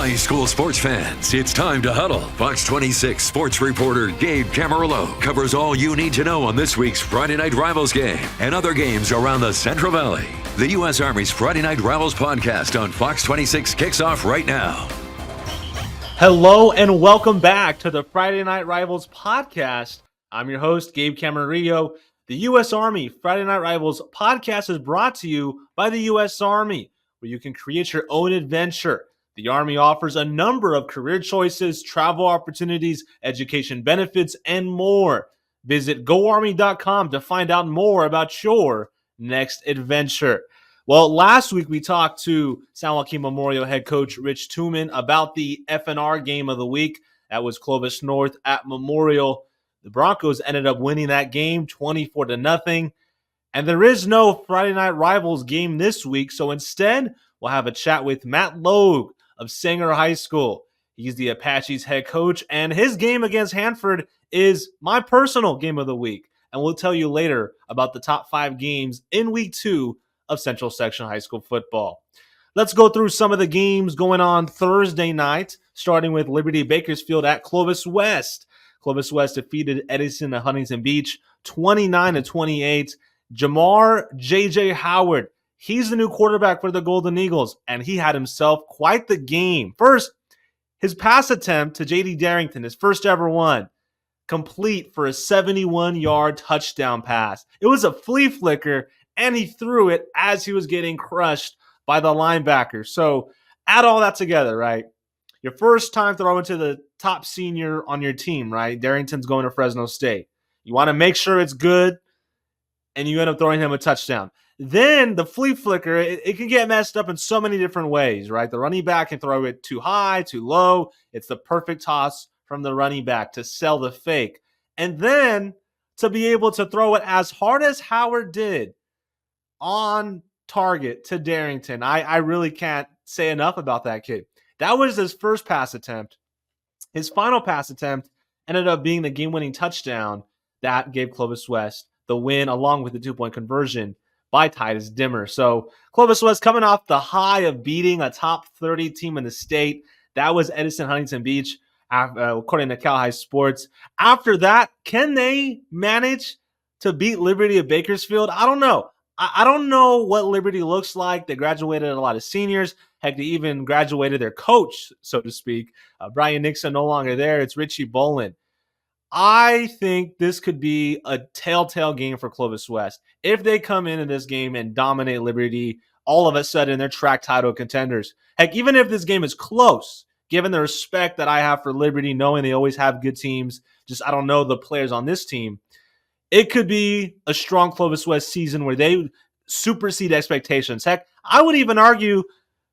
High school sports fans, it's time to huddle. Fox 26 sports reporter Gabe Camarillo covers all you need to know on this week's Friday Night Rivals game and other games around the Central Valley. The U.S. Army's Friday Night Rivals podcast on Fox 26 kicks off right now. Hello and welcome back to the Friday Night Rivals podcast. I'm your host, Gabe Camarillo. The U.S. Army Friday Night Rivals podcast is brought to you by the U.S. Army, where you can create your own adventure. The Army offers a number of career choices, travel opportunities, education benefits, and more. Visit GoArmy.com to find out more about your next adventure. Well, last week we talked to San Joaquin Memorial head coach Rich Tooman about the FNR game of the week. That was Clovis North at Memorial. The Broncos ended up winning that game 24-0. And there is no Friday Night Rivals game this week, so instead we'll have a chat with Matt Logue of Sanger High School. He's the Apaches head coach, and his game against Hanford is my personal game of the week. And we'll tell you later about the top 5 games in week 2 of Central Section High School football. Let's go through some of the games going on Thursday night, starting with Liberty Bakersfield at Clovis West. Clovis West defeated Edison at Huntington Beach 29-28. Jamar J.J. Howard, he's the new quarterback for the Golden Eagles, and he had himself quite the game. First, his pass attempt to J.D. Darrington, his first ever one, complete for a 71-yard touchdown pass. It was a flea flicker, and he threw it as he was getting crushed by the linebacker. So add all that together, right? Your first time throwing to the top senior on your team, right? Darrington's going to Fresno State. You want to make sure it's good, and you end up throwing him a touchdown. Then the flea flicker, it can get messed up in so many different ways, right? The running back can throw it too high, too low. It's the perfect toss from the running back to sell the fake. And then to be able to throw it as hard as Howard did on target to Darrington. I really can't say enough about that kid. That was his first pass attempt. His final pass attempt ended up being the game-winning touchdown that gave Clovis West the win, along with the 2-point conversion by Titus Dimmer. So Clovis West coming off the high of beating a top 30 team in the state. That was Edison Huntington Beach, according to Cal High Sports. After that, can they manage to beat Liberty of Bakersfield? I don't know. I don't know what Liberty looks like. They graduated a lot of seniors. Heck, they even graduated their coach, so to speak. Brian Nixon no longer there. It's Richie Bolin. I think this could be a telltale game for Clovis West. If they come in this game and dominate Liberty, all of a sudden they're track title contenders. Heck, even if this game is close, given the respect that I have for Liberty, knowing they always have good teams, just I don't know the players on this team, it could be a strong Clovis West season where they supersede expectations. Heck, I would even argue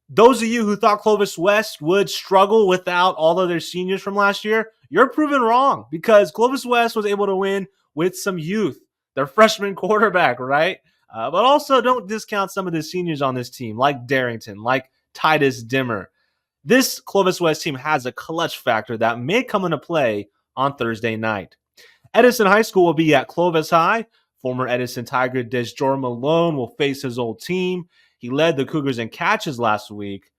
those of you who thought Clovis West would struggle without all of their seniors from last year, you're proven wrong, because Clovis West was able to win with some youth, their freshman quarterback, right? But also don't discount some of the seniors on this team, like Darrington, like Titus Dimmer. This Clovis West team has a clutch factor that may come into play on Thursday night. Edison High School will be at Clovis High. Former Edison Tiger Desjor Malone will face his old team. He led the Cougars in catches last week.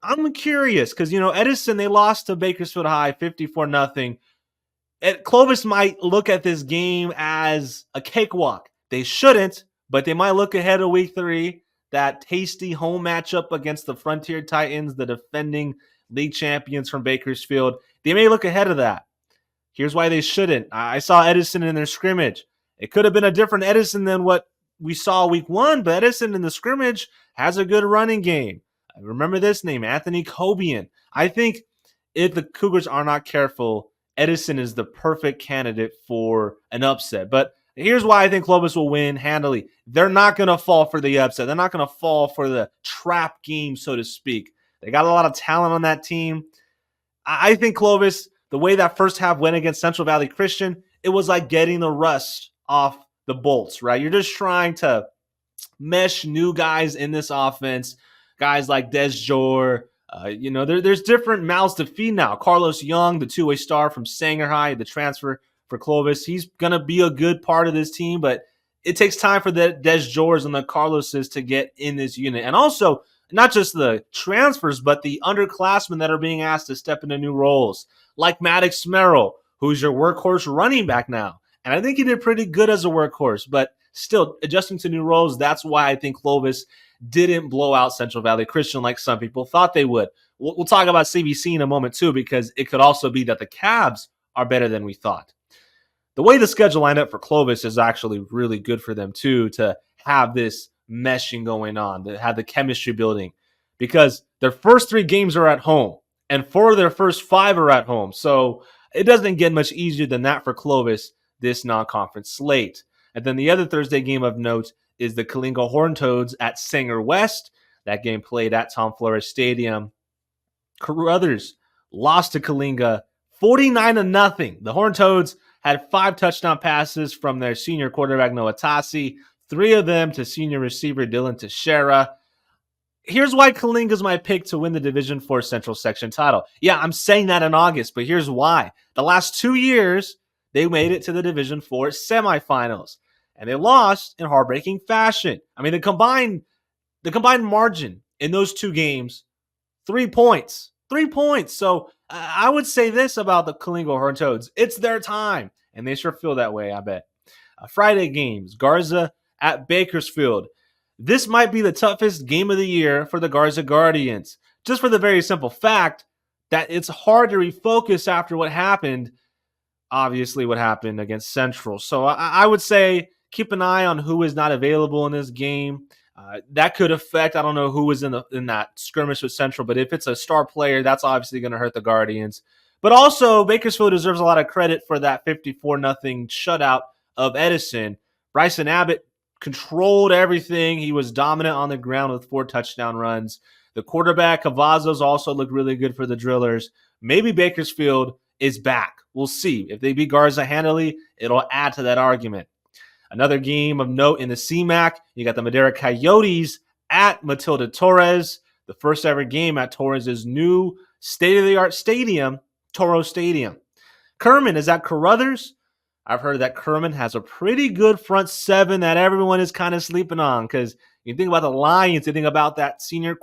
I'm curious because, Edison, they lost to Bakersfield High 54-0. Clovis might look at this game as a cakewalk. They shouldn't, but they might look ahead of week 3, that tasty home matchup against the Frontier Titans, the defending league champions from Bakersfield. They may look ahead of that. Here's why they shouldn't. I saw Edison in their scrimmage. It could have been a different Edison than what we saw week 1, but Edison in the scrimmage has a good running game. I remember this name, Anthony Cobian. I think if the Cougars are not careful, Edison is the perfect candidate for an upset. But here's why I think Clovis will win handily. They're not going to fall for the upset. They're not going to fall for the trap game, so to speak. They got a lot of talent on that team. I think Clovis, the way that first half went against Central Valley Christian, it was like getting the rust off the bolts, right? You're just trying to mesh new guys in this offense, guys like Desjor. There's different mouths to feed now. Carlos Young, the two-way star from Sanger High, the transfer for Clovis, he's going to be a good part of this team, but it takes time for the Desjors and the Carloses to get in this unit. And also, not just the transfers, but the underclassmen that are being asked to step into new roles, like Maddox Merrill, who's your workhorse running back now. And I think he did pretty good as a workhorse, but still adjusting to new roles. That's why I think Clovis didn't blow out Central Valley Christian like some people thought they would. We'll talk about CVC in a moment too, because it could also be that the Cavs are better than we thought. The way the schedule lined up for Clovis is actually really good for them too, to have this meshing going on, to have the chemistry building, because their first 3 games are at home and 4 of their first 5 are at home. So it doesn't get much easier than that for Clovis, this non-conference slate. And then the other Thursday game of note is the Coalinga Horned Toads at Sanger West. That game played at Tom Flores Stadium. Carruthers lost to Coalinga 49-0. The Horned Toads had 5 touchdown passes from their senior quarterback, Noah Tassi, 3 of them to senior receiver Dylan Teixeira. Here's why Coalinga's my pick to win the Division IV Central Section title. Yeah, I'm saying that in August, but here's why. The last 2 years, they made it to the Division IV semifinals, and they lost in heartbreaking fashion. I mean, the combined margin in those 2 games, 3 points. 3 points. So I would say this about the Coalinga Horned Toads. It's their time, and they sure feel that way, I bet. Friday games, Garza at Bakersfield. This might be the toughest game of the year for the Garza Guardians, just for the very simple fact that it's hard to refocus after what happened, obviously what happened against Central. So I would say keep an eye on who is not available in this game. That could affect, I don't know who was in that skirmish with Central, but if it's a star player, that's obviously going to hurt the Guardians. But also, Bakersfield deserves a lot of credit for that 54-0 shutout of Edison. Bryson Abbott controlled everything. He was dominant on the ground with 4 touchdown runs. The quarterback, Cavazos, also looked really good for the Drillers. Maybe Bakersfield is back. We'll see. If they beat Garza handily, it'll add to that argument. Another game of note in the CMAC, you got the Madera Coyotes at Matilda Torres, the first ever game at Torres' new state-of-the-art stadium, Toro Stadium. Kerman is at Carruthers. I've heard that Kerman has a pretty good front 7 that everyone is kind of sleeping on, because you think about the Lions, you think about that junior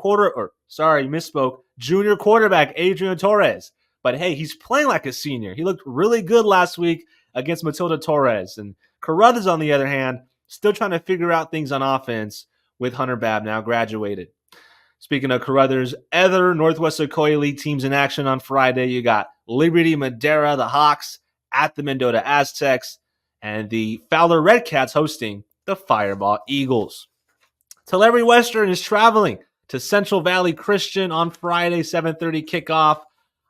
quarterback, Adrian Torres. But hey, he's playing like a senior. He looked really good last week against Matilda Torres. And Carruthers, on the other hand, still trying to figure out things on offense with Hunter Babb now graduated. Speaking of Carruthers, other Northwest Sequoia League teams in action on Friday. You got Liberty Madera, the Hawks, at the Mendota Aztecs, and the Fowler Redcats hosting the Fireball Eagles. Tulare Western is traveling to Central Valley Christian on Friday, 7:30 kickoff.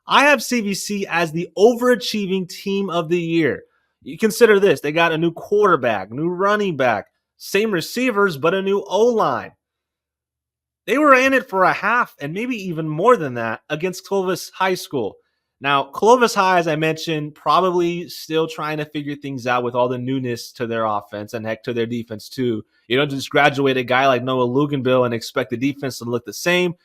I have CVC as the overachieving team of the year. You consider this. They got a new quarterback, new running back, same receivers, but a new O-line. They were in it for a half and maybe even more than that against Clovis High School. Now, Clovis High, as I mentioned, probably still trying to figure things out with all the newness to their offense and heck to their defense too. You don't just graduate a guy like Noah Luganville and expect the defense to look the same.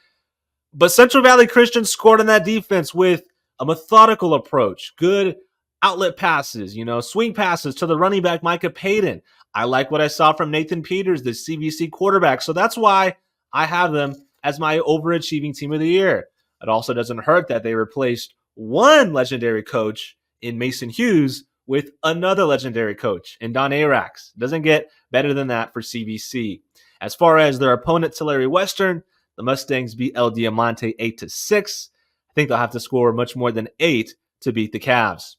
But Central Valley Christian scored on that defense with a methodical approach, good outlet passes, swing passes to the running back, Micah Payton. I like what I saw from Nathan Peters, the CVC quarterback. So that's why I have them as my overachieving team of the year. It also doesn't hurt that they replaced one legendary coach in Mason Hughes with another legendary coach in Don Arax. Doesn't get better than that for CVC. As far as their opponent, Tulare Western, the Mustangs beat El Diamante 8-6. I think they'll have to score much more than 8 to beat the Cavs.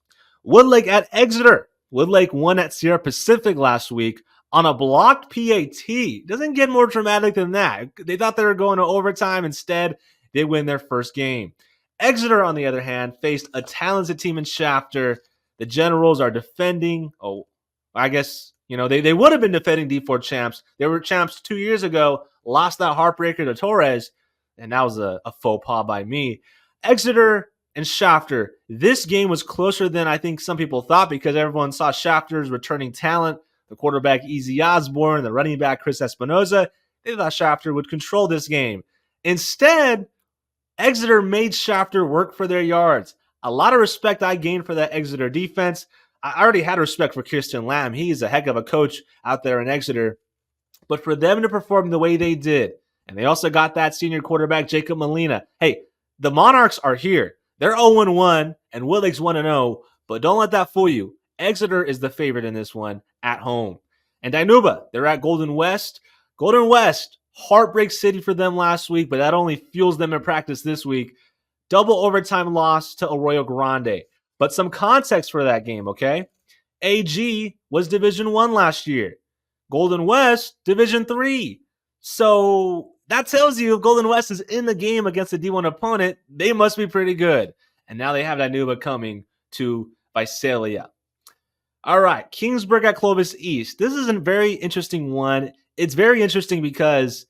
Woodlake at Exeter. Woodlake won at Sierra Pacific last week on a blocked PAT. Doesn't get more dramatic than that. They thought they were going to overtime. Instead, they win their first game. Exeter, on the other hand, faced a talented team in Shafter. The Generals are defending. They would have been defending D4 champs. They were champs 2 years ago, lost that heartbreaker to Torres, and that was a faux pas by me. Exeter and Shafter, this game was closer than I think some people thought because everyone saw Shafter's returning talent, the quarterback Easy Osborne, the running back Chris Espinoza. They thought Shafter would control this game. Instead, Exeter made Shafter work for their yards. A lot of respect I gained for that Exeter defense. I already had respect for Kirsten Lamb. He's a heck of a coach out there in Exeter. But for them to perform the way they did And they also got that senior quarterback, Jacob Molina. Hey, the Monarchs are here. They're 0-1 and Willig's 1-0, but don't let that fool you. Exeter is the favorite in this one at home. And Dinuba, they're at Golden West. Golden West, heartbreak city for them last week, but that only fuels them in practice this week. Double overtime loss to Arroyo Grande. But some context for that game, okay? AG was Division 1 last year. Golden West, Division 3. So that tells you if Golden West is in the game against a D1 opponent, they must be pretty good. And now they have Dinuba coming to Visalia. All right, Kingsburg at Clovis East. This is a very interesting one. It's very interesting because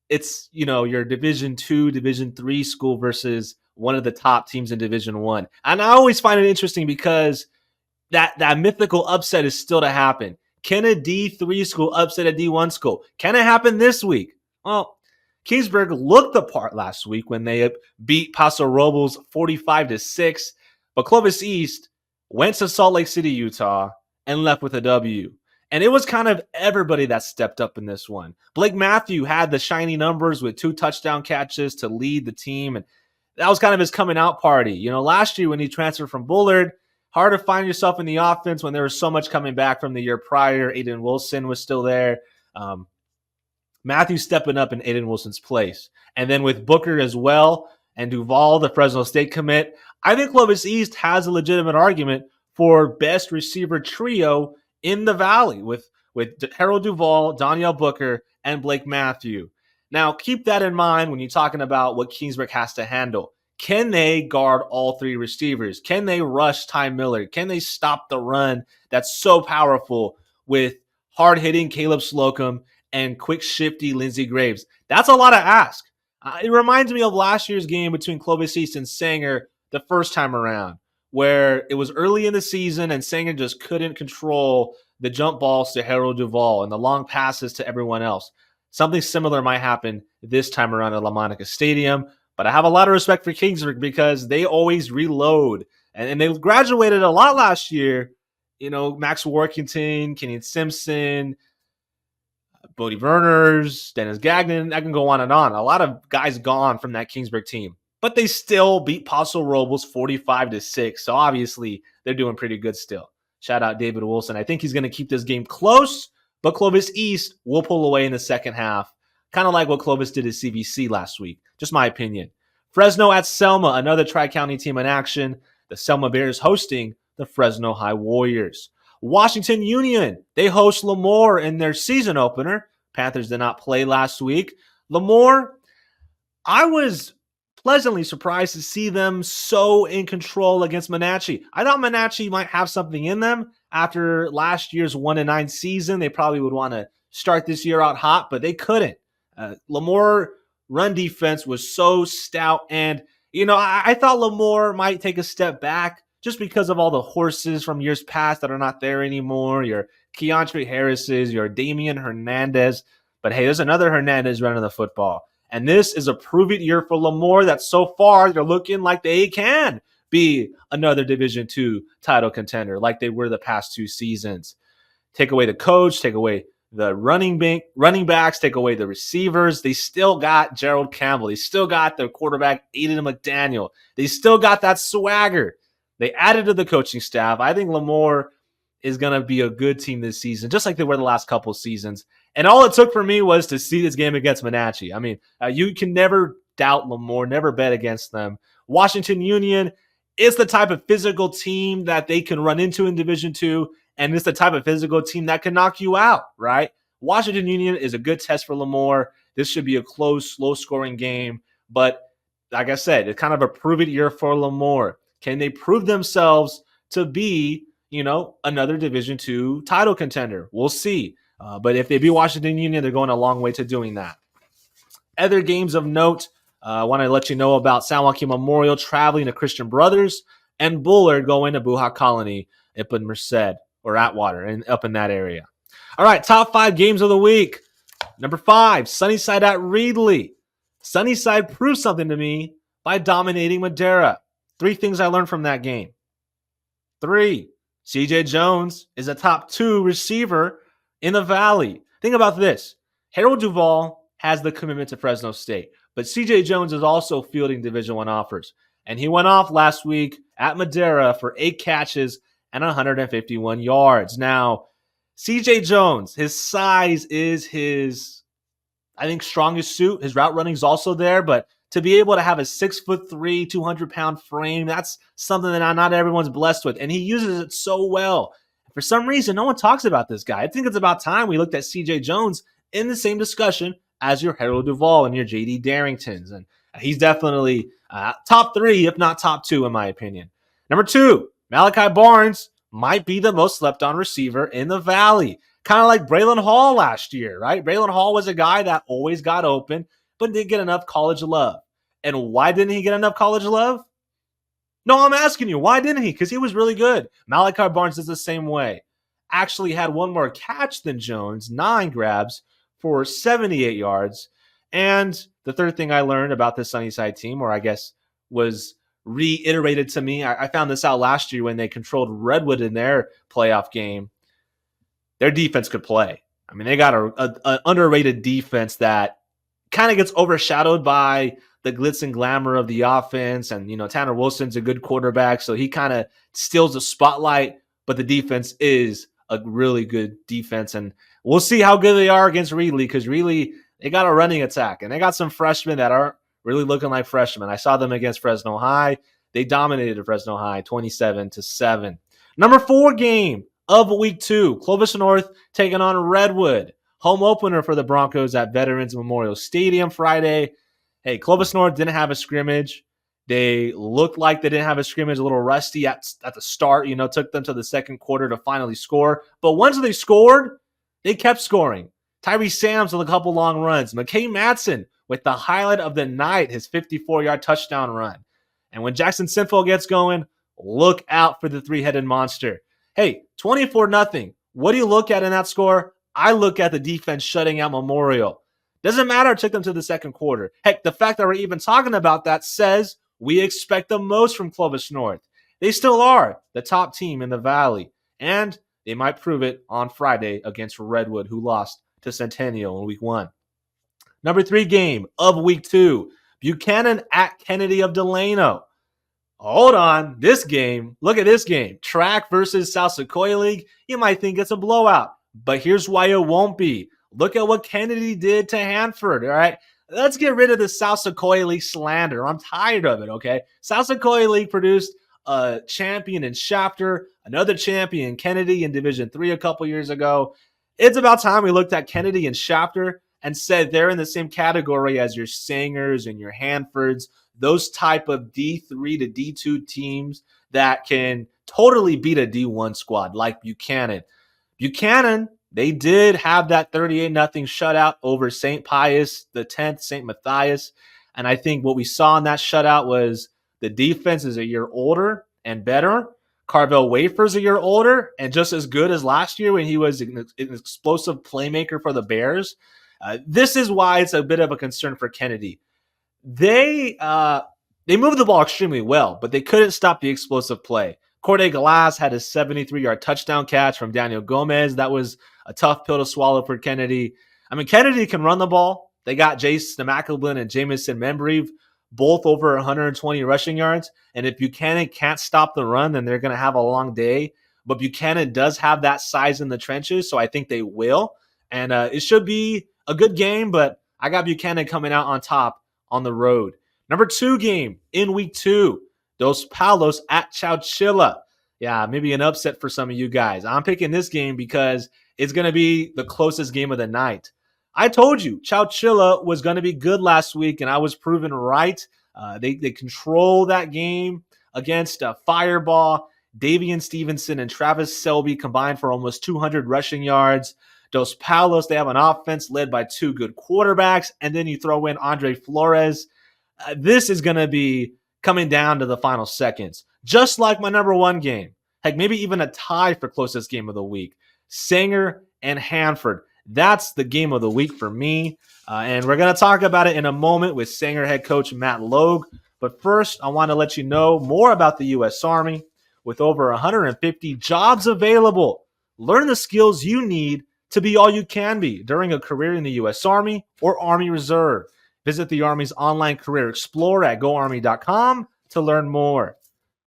it's, your Division 2, Division 3 school versus one of the top teams in Division 1. And I always find it interesting because that mythical upset is still to happen. Can a D3 school upset a D1 school? Can it happen this week? Well, Kingsburg looked the part last week when they beat Paso Robles 45-6, but Clovis East went to Salt Lake City, Utah, and left with a W. And it was kind of everybody that stepped up in this one. Blake Matthew had the shiny numbers with 2 touchdown catches to lead the team, and that was kind of his coming out party. Last year when he transferred from Bullard, hard to find yourself in the offense when there was so much coming back from the year prior. Aiden Wilson was still there. Matthew stepping up in Aiden Wilson's place. And then with Booker as well and Duval, the Fresno State commit, I think Clovis East has a legitimate argument for best receiver trio in the Valley with Harold Duval, Danielle Booker, and Blake Matthew. Now, keep that in mind when you're talking about what Kingsburg has to handle. Can they guard all 3 receivers? Can they rush Ty Miller? Can they stop the run that's so powerful with hard-hitting Caleb Slocum and quick, shifty Lindsey Graves? That's a lot to ask. It reminds me of last year's game between Clovis East and Sanger the first time around, where it was early in the season and Sanger just couldn't control the jump balls to Harold Duval and the long passes to everyone else. Something similar might happen this time around at La Monica Stadium. But I have a lot of respect for Kingsburg because they always reload. And they graduated a lot last year. Max Workington, Kenyon Simpson, Bodie Verners, Dennis Gagnon. I can go on and on. A lot of guys gone from that Kingsburg team. But they still beat Paso Robles 45-6. So obviously they're doing pretty good still. Shout out David Wilson. I think he's going to keep this game close. But Clovis East will pull away in the second half. Kind of like what Clovis did at CVC last week. Just my opinion. Fresno at Selma, another Tri-County team in action. The Selma Bears hosting the Fresno High Warriors. Washington Union, they host Lemoore in their season opener. Panthers did not play last week. Lemoore, I was pleasantly surprised to see them so in control against Monache. I thought Monache might have something in them. After last year's 1-9 season, they probably would want to start this year out hot, but they couldn't. Lemoore run defense was so stout, and I thought Lemoore might take a step back just because of all the horses from years past that are not there anymore. Your Keontre Harris's, your Damian Hernandez, but hey, there's another Hernandez running the football, and this is a prove-it year for Lemoore. That so far they're looking like they can be another Division II title contender, like they were the past 2 seasons. Take away the coach, take away the running backs, take away the receivers. They still got Gerald Campbell. They still got their quarterback, Aiden McDaniel. They still got that swagger. They added to the coaching staff. I think Lemoore is going to be a good team this season, just like they were the last couple of seasons. And all it took for me was to see this game against Monache. I mean, you can never doubt Lemoore, never bet against them. Washington Union is the type of physical team that they can run into in Division II. And it's the type of physical team that can knock you out, right? Washington Union is a good test for Lemoore. This should be a close, low-scoring game. But like I said, it's kind of a prove-it year for Lemoore. Can they prove themselves to be, another Division II title contender? We'll see. But if they beat Washington Union, they're going a long way to doing that. Other games of note, I want to let you know about San Joaquin Memorial traveling to Christian Brothers and Bullard going to Buha Colony up in Merced. Or Atwater, and up in that area. All right, top 5 games of the week. Number 5, Sunnyside at Reedley. Sunnyside proved something to me by dominating Madera. 3 things I learned from that game. 3, CJ Jones is a top 2 receiver in the Valley. Think about this. Harold Duval has the commitment to Fresno State. But CJ Jones is also fielding Division I offers. And he went off last week at Madera for 8 catches and 151 yards. Now, CJ Jones, his size is his, I think, strongest suit. His route running is also there, but to be able to have a 6'3", 200-pound frame, that's something that not everyone's blessed with. And he uses it so well. For some reason, no one talks about this guy. I think it's about time we looked at CJ Jones in the same discussion as your Harold Duvall and your J.D. Darringtons. And he's definitely top 3, if not top 2, in my opinion. Number 2, Malachi Barnes might be the most slept-on receiver in the Valley. Kind of like Braylon Hall last year, right? Braylon Hall was a guy that always got open, but didn't get enough college love. And why didn't he get enough college love? No, I'm asking you, why didn't he? Because he was really good. Malachi Barnes is the same way. Actually had one more catch than Jones, 9 grabs for 78 yards. And the third thing I learned about this Sunnyside team, or I guess was reiterated to me, I found this out last year when they controlled Redwood in their playoff game. Their defense could play. I mean, they got an underrated defense that kind of gets overshadowed by the glitz and glamour of the offense. And, Tanner Wilson's a good quarterback, so he kind of steals the spotlight, but the defense is a really good defense. And we'll see how good they are against Reedley, because Reedley, they got a running attack, and they got some freshmen that aren't really looking like freshmen. I saw them against Fresno High. They dominated Fresno High 27-7. Number 4 game of week 2, Clovis North taking on Redwood. Home opener for the Broncos at Veterans Memorial Stadium Friday. Hey, Clovis North didn't have a scrimmage. They looked like they didn't have a scrimmage, a little rusty at the start. Took them to the second quarter to finally score. But once they scored, they kept scoring. Tyree Sams with a couple long runs. McKay Madsen with the highlight of the night, his 54-yard touchdown run. And when Jackson Sinful gets going, look out for the 3-headed monster. Hey, 24-0. What do you look at in that score? I look at the defense shutting out Memorial. Doesn't matter, it took them to the second quarter. Heck, the fact that we're even talking about that says we expect the most from Clovis North. They still are the top team in the Valley, and they might prove it on Friday against Redwood, who lost to Centennial in week 1. Number 3 game of week 2, Buchanan at Kennedy of Delano. Hold on, this game, look at this game. Track versus South Sequoia League. You might think it's a blowout, but here's why it won't be. Look at what Kennedy did to Hanford, all right? Let's get rid of the South Sequoia League slander. I'm tired of it, okay? South Sequoia League produced a champion in Shafter, another champion in Kennedy in Division III a couple years ago. It's about time we looked at Kennedy and Shafter and said they're in the same category as your Sangers and your Hanfords, those type of D3 to D2 teams that can totally beat a D1 squad like Buchanan. Buchanan, they did have that 38-0 shutout over St. Pius X, St. Matthias. And I think what we saw in that shutout was the defense is a year older and better. Carvel Wafer's a year older and just as good as last year when he was an explosive playmaker for the Bears. This is why it's a bit of a concern for Kennedy. They moved the ball extremely well, but they couldn't stop the explosive play. Corday Glass had a 73-yard touchdown catch from Daniel Gomez. That was a tough pill to swallow for Kennedy. I mean, Kennedy can run the ball. They got Jace McElblin and Jamison Membreve, both over 120 rushing yards. And if Buchanan can't stop the run, then they're going to have a long day. But Buchanan does have that size in the trenches, so I think they will. And it should be a good game, but I got Buchanan coming out on top on the road. Number 2 game in week 2, Dos Palos at Chowchilla. Yeah, maybe an upset for some of you guys. I'm picking this game because it's going to be the closest game of the night. I told you Chowchilla was going to be good last week, and I was proven right. They control that game against Fireball. Davian Stevenson and Travis Selby combined for almost 200 rushing yards. Dos Palos, they have an offense led by 2 good quarterbacks, and then you throw in Andre Flores. This is going to be coming down to the final seconds, just like my number 1 game. Heck, maybe even a tie for closest game of the week. Sanger and Hanford. That's the game of the week for me. And we're going to talk about it in a moment with Sanger head coach Matt Logue. But first, I want to let you know more about the U.S. Army. With over 150 jobs available, learn the skills you need to be all you can be during a career in the U.S. Army or Army Reserve. Visit the Army's online career explorer at goarmy.com to learn more.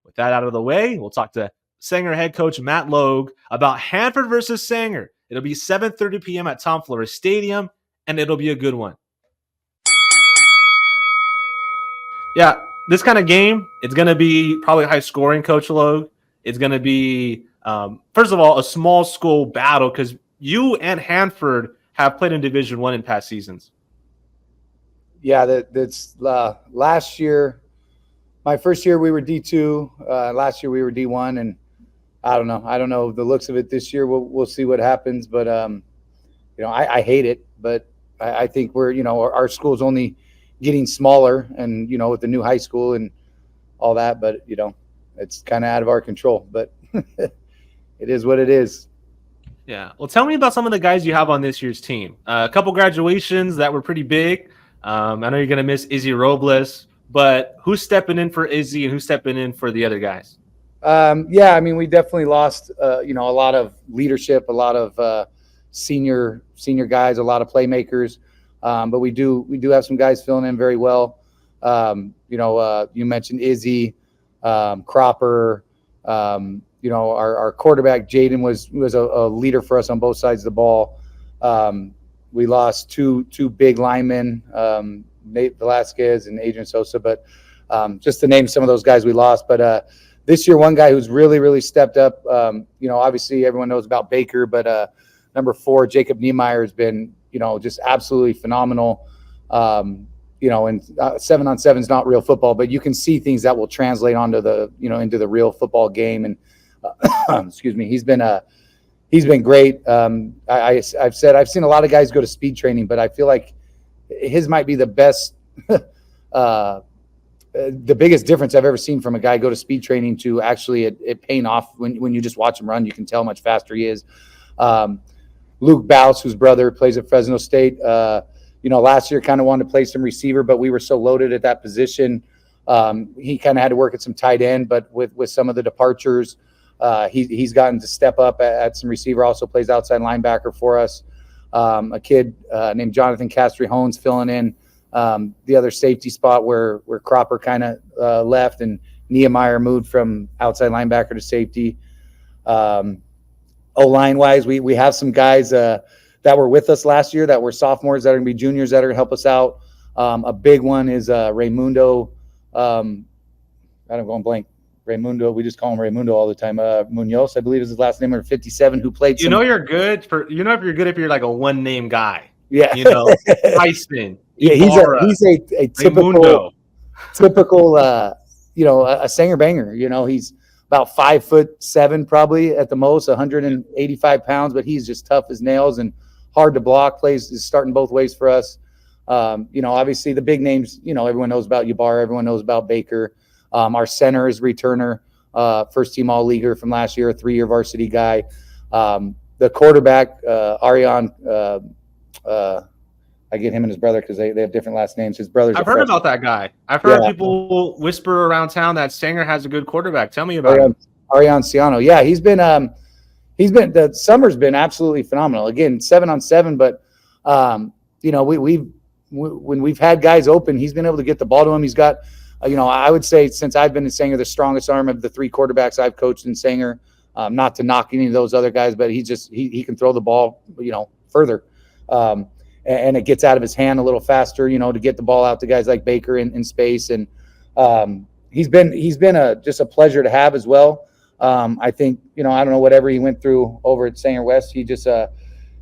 With that out of the way, we'll talk to Sanger head coach Matt Logue about Hanford versus Sanger. It'll be 7:30 p.m. at Tom Flores Stadium, and it'll be a good one. Yeah, this kind of game, it's going to be probably high scoring, Coach Logue. It's going to be, first of all, a small school battle because you and Hanford have played in Division I in past seasons. Yeah, that's last year. My first year we were D2. Last year we were D1, and I don't know the looks of it this year. We'll see what happens, but I hate it, but I think we're our school's only getting smaller, and with the new high school and all that, but it's kind of out of our control. But it is what it is. Yeah. Well, tell me about some of the guys you have on this year's team. A couple graduations that were pretty big. I know you're going to miss Izzy Robles, but who's stepping in for Izzy and who's stepping in for the other guys? We definitely lost, a lot of leadership, a lot of senior guys, a lot of playmakers. But we do have some guys filling in very well. You mentioned Izzy, Cropper. Our quarterback Jaden was a leader for us on both sides of the ball. We lost two big linemen, Nate Velasquez and Adrian Sosa, but just to name some of those guys we lost. But this year, one guy who's really, really stepped up, obviously everyone knows about Baker, but number 4, Jacob Niemeyer has been, just absolutely phenomenal. And 7-on-7 is not real football, but you can see things that will translate onto the, into the real football game. And excuse me, he's been great. I've said I've seen a lot of guys go to speed training, but I feel like his might be the best, the biggest difference I've ever seen from a guy go to speed training to actually it paying off when you just watch him run. You can tell how much faster he is. Luke Bouse, whose brother plays at Fresno State, last year kind of wanted to play some receiver, but we were so loaded at that position. He kind of had to work at some tight end, but with some of the departures, he's gotten to step up at some receiver, also plays outside linebacker for us. A kid named Jonathan Castry-Hones filling in the other safety spot where Cropper kind of left, and Niemeyer moved from outside linebacker to safety. O-line wise, we have some guys that were with us last year that were sophomores that are going to be juniors that are going to help us out. A big one is Raymundo. I'm going blank. Raymundo, we just call him Raymundo all the time. Munoz, I believe is his last name, or 57, who played. You're good if you're good if you're like a one name guy. Yeah, Tyson. Yeah, he's a typical a Sanger banger. He's about 5'7" probably at the most, 185 pounds, but he's just tough as nails and hard to block. Is starting both ways for us. Obviously the big names. Everyone knows about Ybarra. Everyone knows about Baker. Our center is returner, first team all-leaguer from last year, a 3-year varsity guy. The quarterback, Ariane, I get him and his brother because they have different last names. His brother's. I've heard about that guy. I've heard people whisper around town that Sanger has a good quarterback. Tell me about him. Ariane Ciano. Yeah, the summer's been absolutely phenomenal. Again, 7-on-7, but when we've had guys open, he's been able to get the ball to him. He's got, I would say since I've been in Sanger, the strongest arm of the 3 quarterbacks I've coached in Sanger. Not to knock any of those other guys, but he can throw the ball, further. And it gets out of his hand a little faster, to get the ball out to guys like Baker in space. And he's been just a pleasure to have as well. I think, I don't know, whatever he went through over at Sanger West, he just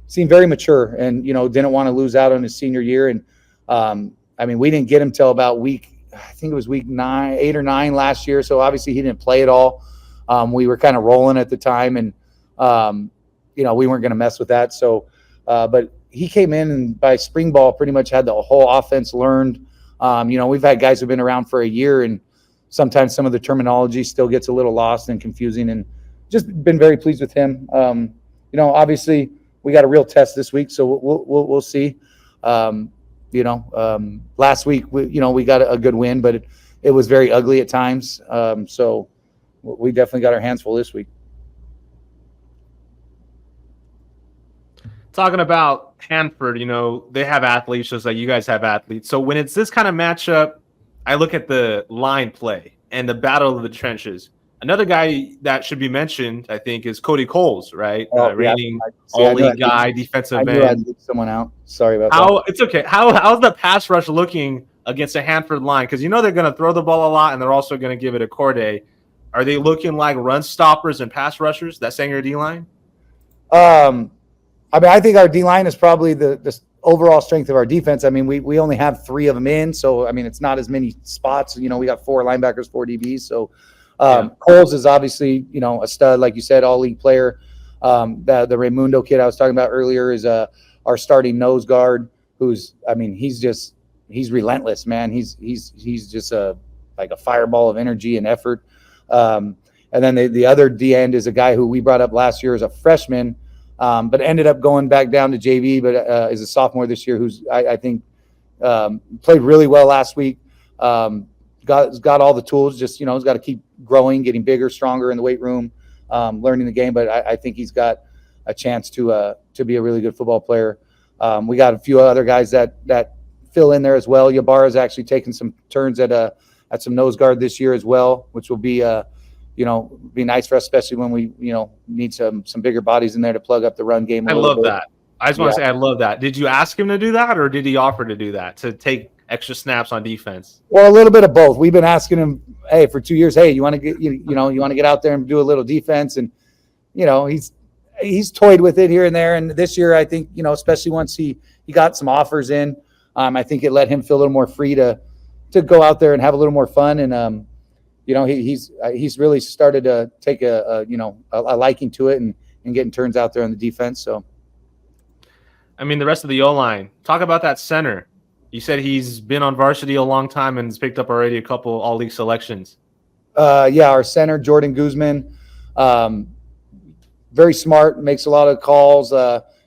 seemed very mature and, didn't want to lose out on his senior year. And we didn't get him till about week 8 or 9 last year. So obviously he didn't play at all. We were kind of rolling at the time, and we weren't going to mess with that. So, but he came in and by spring ball pretty much had the whole offense learned. We've had guys who've been around for a year, and sometimes some of the terminology still gets a little lost and confusing, and just been very pleased with him. Obviously we got a real test this week, so we'll see. Last week we got a good win, but it was very ugly at times. So we definitely got our hands full this week. talking about Hanford, they have athletes just like you guys have athletes. So when it's this kind of matchup, I look at the line play and the battle of the trenches. Another guy that should be mentioned, I think, is Cody Coles, right? Oh, yeah. Reigning all-league guy, I defensive knew I'd end. leave someone out. Sorry about that. It's okay. How's the pass rush looking against a Hanford line? Because they're going to throw the ball a lot, and they're also going to give it a Corday. Are they looking like run stoppers and pass rushers? That Sanger D line? I think our D line is probably the overall strength of our defense. I mean, we only have 3 of them in, so I mean, it's not as many spots. We got 4 linebackers, 4 DBs. So Coles is obviously a stud, like you said, all league player. The Raimundo kid I was talking about earlier is our starting nose guard, he's relentless, man. He's just like a fireball of energy and effort. And then the other D end is a guy who we brought up last year as a freshman, but ended up going back down to JV, but is a sophomore this year, who's I think played really well last week. Got all the tools, just he's got to keep growing, getting bigger, stronger in the weight room, learning the game. But I think he's got a chance to be a really good football player. We got a few other guys that fill in there as well. Ybarra's actually taken some turns at some nose guard this year as well, which will be be nice for us, especially when we need some bigger bodies in there to plug up the run game. I love that. I just want to say I love that. Did you ask him to do that, or did he offer to do that, to take extra snaps on defense? Well, a little bit of both. We've been asking him, hey, for 2 years, hey, you want to get you want to get out there and do a little defense, and he's toyed with it here and there. And this year, I think especially once he got some offers in, I think it let him feel a little more free to go out there and have a little more fun. And he's really started to take a liking to it and getting turns out there on the defense. So, I mean, the rest of the O-line, talk about that center. You said he's been on varsity a long time and has picked up already a couple all-league selections. Our center, Jordan Guzman, very smart, makes a lot of calls,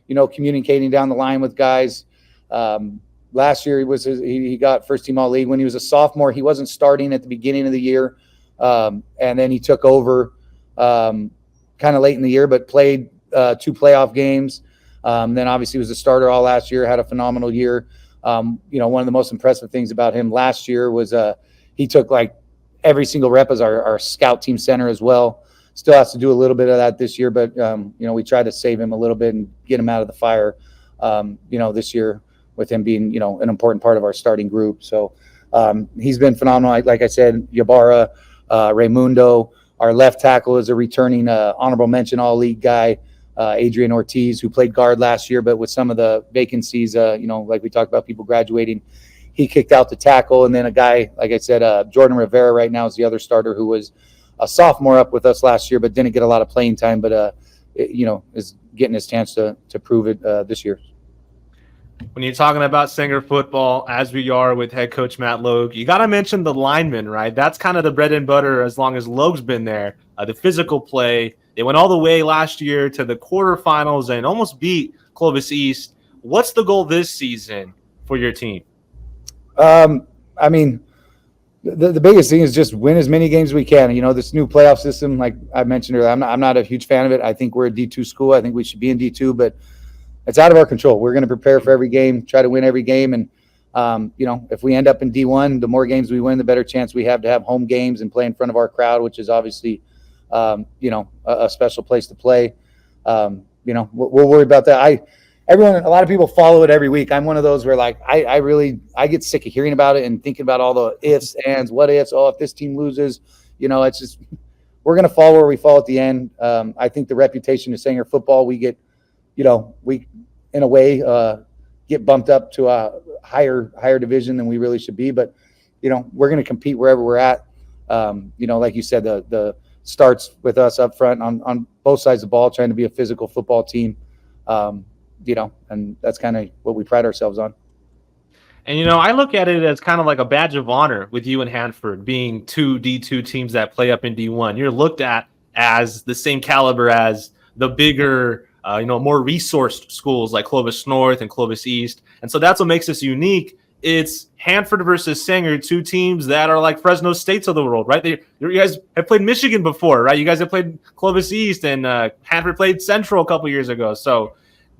communicating down the line with guys. Last year he got first team all league. When he was a sophomore, he wasn't starting at the beginning of the year. And then he took over kind of late in the year, but played 2 playoff games. Then obviously was a starter all last year, had a phenomenal year. One of the most impressive things about him last year was he took like every single rep as our scout team center as well. Still has to do a little bit of that this year, but we tried to save him a little bit and get him out of the fire this year, with him being an important part of our starting group. So he's been phenomenal. Like I said, Ybarra, Raimundo, our left tackle is a returning honorable mention all league guy, Adrian Ortiz, who played guard last year, but with some of the vacancies, like we talked about, people graduating, he kicked out the tackle. And then a guy, like I said, Jordan Rivera right now is the other starter, who was a sophomore up with us last year, but didn't get a lot of playing time, but is getting his chance to prove it this year. When you're talking about Sanger football, as we are with head coach Matt Logue, you got to mention the linemen, right? That's kind of the bread and butter as long as Logue's been there. The physical play. They went all the way last year to the quarterfinals and almost beat Clovis East. What's the goal this season for your team? The biggest thing is just win as many games as we can. This new playoff system, like I mentioned earlier, I'm not a huge fan of it. I think we're a D2 school. I think we should be in D2, but it's out of our control. We're going to prepare for every game, try to win every game. And, if we end up in D1, the more games we win, the better chance we have to have home games and play in front of our crowd, which is obviously, a special place to play. We'll worry about that. A lot of people follow it every week. I'm one of those where I get sick of hearing about it and thinking about all the ifs, ands, what ifs. Oh, if this team loses, it's just, we're going to fall where we fall at the end. I think the reputation of Sanger football, we get, we in a way get bumped up to a higher division than we really should be. But, we're going to compete wherever we're at. Like you said, the starts with us up front on both sides of the ball, trying to be a physical football team. And that's kind of what we pride ourselves on. And, I look at it as kind of like a badge of honor with you and Hanford being 2 D2 teams that play up in D1. You're looked at as the same caliber as the bigger, more resourced schools like Clovis North and Clovis East. And so that's what makes us unique. It's Hanford versus Sanger, 2 teams that are like Fresno States of the world, right? You guys have played Michigan before, right? You guys have played Clovis East, and Hanford played Central a couple years ago. So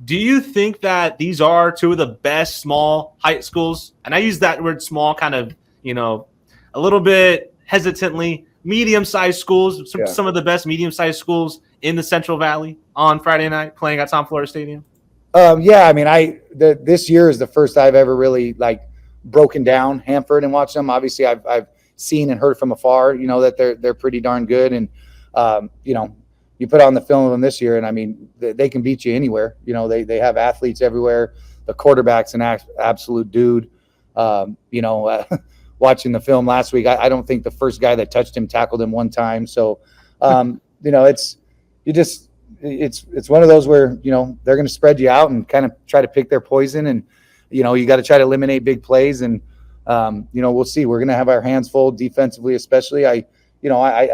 Do you think that these are two of the best small high schools? And I use that word small kind of, a little bit hesitantly. Medium-sized schools, some of the best medium-sized schools in the Central Valley on Friday night playing at Tom Flores Stadium? Yeah, I mean, this year is the first I've ever really broken down Hanford and watched them. Obviously, I've seen and heard from afar, that they're pretty darn good, and you put on the film of them this year, and I mean, they can beat you anywhere. They have athletes everywhere. The quarterback's an absolute dude. Watching the film last week, I don't think the first guy that touched him tackled him one time. So, it's one of those where, they're going to spread you out and kind of try to pick their poison. And, you got to try to eliminate big plays. And, we'll see. We're going to have our hands full defensively, especially. I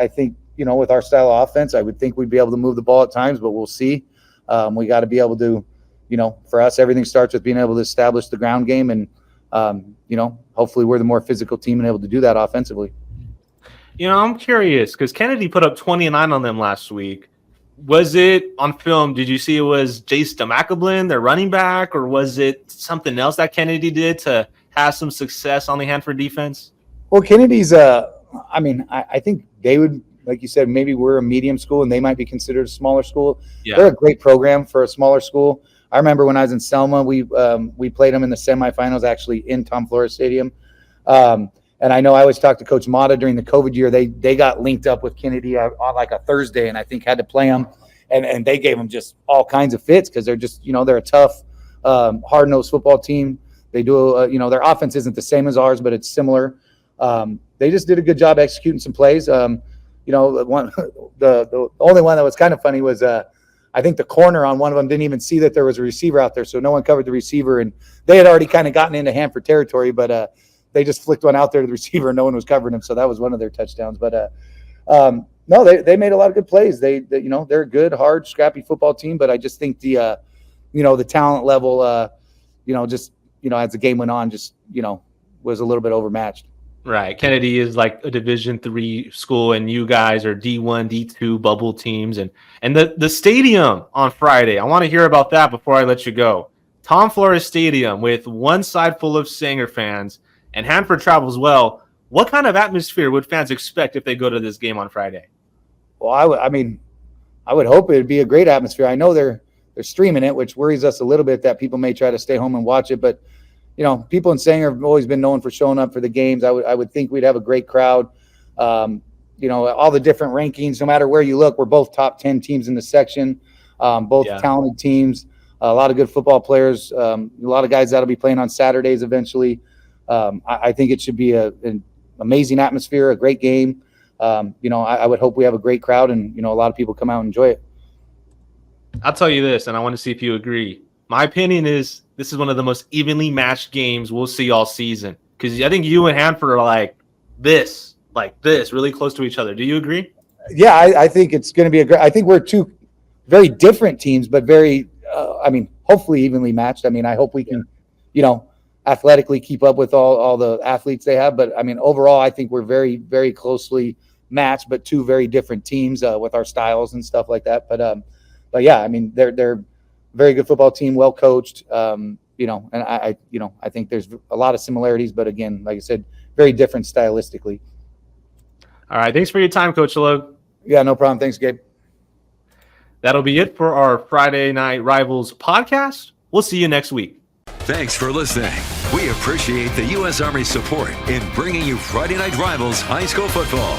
think, with our style of offense, I would think we'd be able to move the ball at times, but we'll see. We got to be able to, for us, everything starts with being able to establish the ground game. And, hopefully we're the more physical team and able to do that offensively. I'm curious because Kennedy put up 29 on them last week. Was it on film? Did you see it was Jace DeMacablin, their running back, or was it something else that Kennedy did to have some success on the Hanford defense? Well, Kennedy's, I think they would, like you said, maybe we're a medium school and they might be considered a smaller school. Yeah. They're a great program for a smaller school. I remember when I was in Selma, we played them in the semifinals actually in Tom Flores Stadium. And I know I always talked to Coach Mata during the COVID year. They got linked up with Kennedy on like a Thursday, and I think had to play them. And they gave them just all kinds of fits because they're just, they're a tough, hard-nosed football team. They do, their offense isn't the same as ours, but it's similar. They just did a good job executing some plays. The only one that was kind of funny was I think the corner on one of them didn't even see that there was a receiver out there, so no one covered the receiver, and they had already kind of gotten into Hanford territory, but they just flicked one out there to the receiver, and no one was covering him, so that was one of their touchdowns. But no, they made a lot of good plays. They're a good, hard, scrappy football team, but I just think the talent level, as the game went on, was a little bit overmatched. Right. Kennedy is like a Division III school, and you guys are D1, D2 bubble teams. And the stadium on Friday, I want to hear about that before I let you go. Tom Flores Stadium with one side full of Sanger fans, and Hanford travels well. What kind of atmosphere would fans expect if they go to this game on Friday? Well, I would hope it would be a great atmosphere. I know they're streaming it, which worries us a little bit that people may try to stay home and watch it, but people in Sanger have always been known for showing up for the games. I would think we'd have a great crowd. All the different rankings, no matter where you look, we're both top 10 teams in the section, both talented teams, a lot of good football players, a lot of guys that'll be playing on Saturdays eventually. I think it should be an amazing atmosphere, a great game. I would hope we have a great crowd and, a lot of people come out and enjoy it. I'll tell you this, and I want to see if you agree. My opinion is this is one of the most evenly matched games we'll see all season. Because I think you and Hanford are like this, really close to each other. Do you agree? Yeah, I think it's going to be I think we're two very different teams, but very, hopefully evenly matched. I hope we can, athletically keep up with all the athletes they have. But, overall, I think we're very, very closely matched, but two very different teams with our styles and stuff like that. But yeah, they're very good football team, well coached. And I think there's a lot of similarities, but again, like I said, very different stylistically. All right. Thanks for your time, Coach Logue. Yeah, no problem. Thanks, Gabe. That'll be it for our Friday Night Rivals podcast. We'll see you next week. Thanks for listening. We appreciate the U.S. Army support in bringing you Friday Night Rivals high school football.